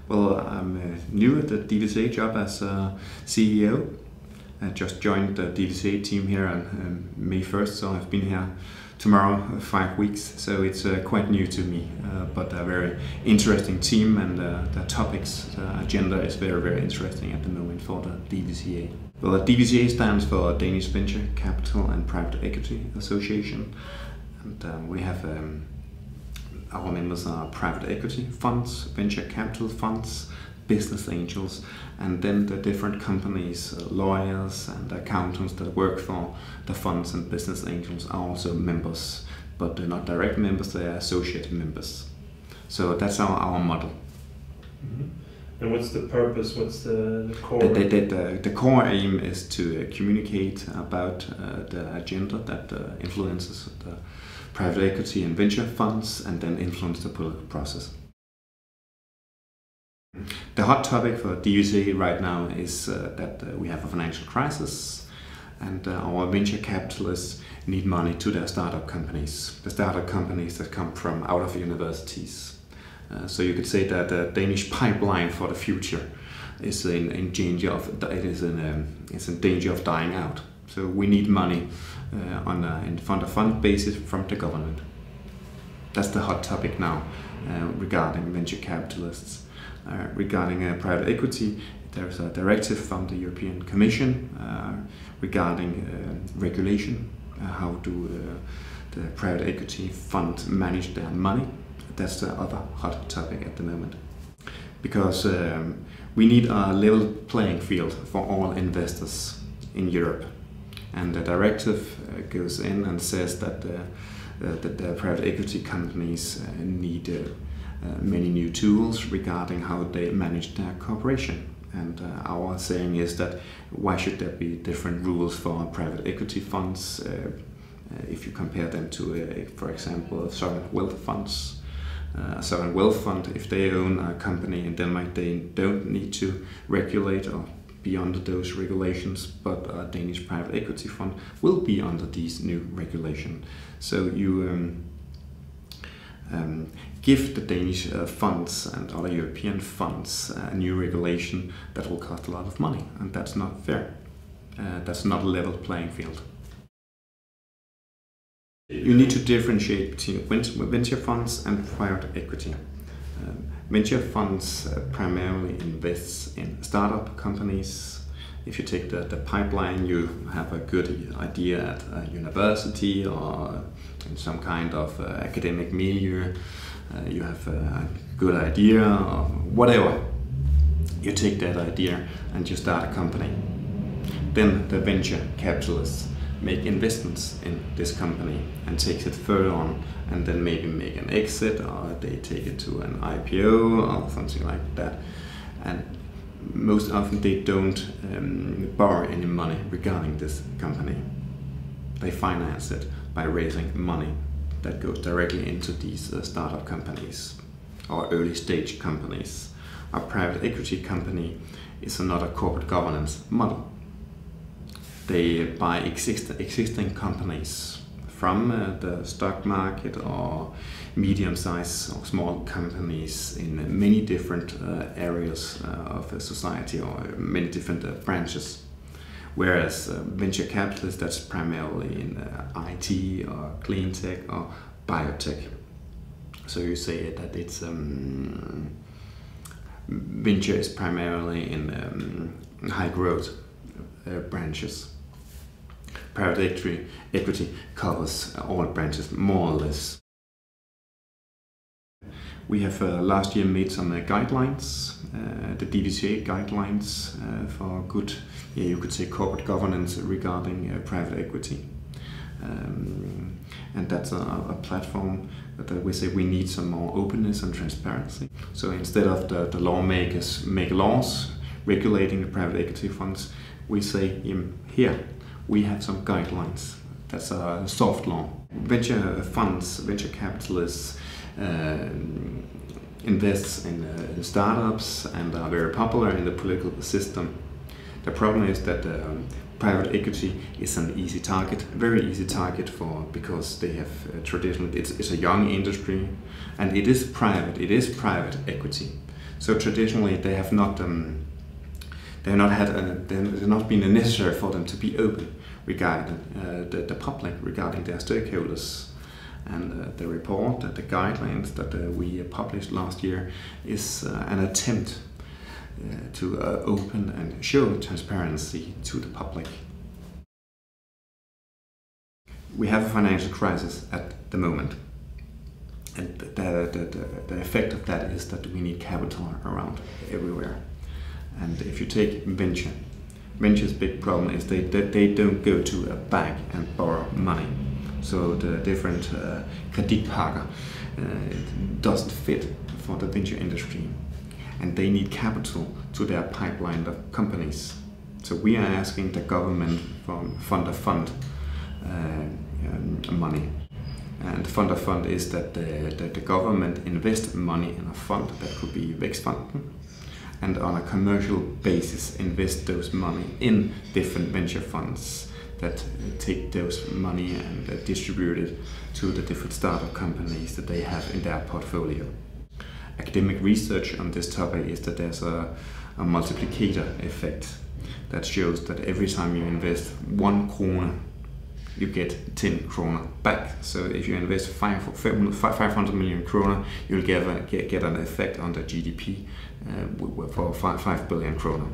Well, I'm new at the DVCA job as CEO. I just joined the DVCA team here on May 1st, so I've been here tomorrow 5 weeks, so it's quite new to me, but a very interesting team, and the topics, the agenda is very, very interesting at the moment for the DVCA. Well, the DVCA stands for Danish Venture Capital and Private Equity Association, and we have our members are private equity funds, venture capital funds, business angels, and then the different companies, lawyers and accountants that work for the funds and business angels are also members, but they're not direct members, they are associate members. So that's our model. Mm-hmm. And what's the purpose? What's the core? The core aim is to communicate about the agenda that influences the private equity and venture funds, and then influence the political process. The hot topic for DVCA right now is that we have a financial crisis, and our venture capitalists need money to their startup companies, the startup companies that come from out of universities. So you could say that the Danish pipeline for the future is in danger of dying out. So we need money in fund basis from the government. That's the hot topic now regarding venture capitalists. Regarding private equity, there's a directive from the European Commission regarding regulation. How do the private equity funds manage their money? That's the other hot topic at the moment. Because we need a level playing field for all investors in Europe. And the directive goes in and says that the private equity companies need many new tools regarding how they manage their cooperation. And our saying is that why should there be different rules for private equity funds if you compare them to, for example, sovereign wealth funds. A sovereign wealth fund, if they own a company in Denmark, they don't need to regulate or be under those regulations, but a Danish private equity fund will be under these new regulations. So you give the Danish funds and other European funds a new regulation that will cost a lot of money, and that's not fair. That's not a level playing field. You need to differentiate between venture funds and private equity. Venture funds primarily invest in startup companies. If you take the pipeline, you have a good idea at a university or in some kind of academic milieu. You have a good idea or whatever. You take that idea and you start a company. Then the venture capitalists make investments in this company and takes it further on, and then maybe make an exit, or they take it to an IPO or something like that. And most often they don't borrow any money regarding this company. They finance it by raising money that goes directly into these startup companies or early stage companies. A private equity company is another corporate governance model. They buy existing companies from the stock market or medium-sized or small companies in many different areas of society or many different branches. Whereas venture capitalists, that's primarily in IT or clean tech or biotech. So you say that it's venture is primarily in high growth branches. Private equity covers all branches more or less. We have last year made some guidelines, the DVCA guidelines for good, you could say, corporate governance regarding private equity. And that's a platform that we say we need some more openness and transparency. So instead of the lawmakers make laws regulating the private equity funds, we say here we have some guidelines. That's a soft law. Venture funds, venture capitalists invest in startups and are very popular in the political system. The problem is that private equity is an easy target, very easy target because they have traditionally, it's a young industry and it is private equity. So traditionally they have not been necessary for them to be open regarding the public, regarding their stakeholders. And the report, the guidelines that we published last year is an attempt to open and show transparency to the public. We have a financial crisis at the moment, and the effect of that is that we need capital around everywhere. And if you take venture's big problem is they don't go to a bank and borrow money. So the different kreditpakker doesn't fit for the venture industry, and they need capital to their pipeline of companies. So we are asking the government from fund of fund money, and fund of fund is that the government invest money in a fund that could be Vækstfonden, and on a commercial basis invest those money in different venture funds that take those money and distribute it to the different startup companies that they have in their portfolio. Academic research on this topic is that there's a multiplicator effect that shows that every time you invest 1 krone, you get 10 kroner back. So if you invest 500 million kroner, you'll get an effect on the GDP for 5 billion kroner.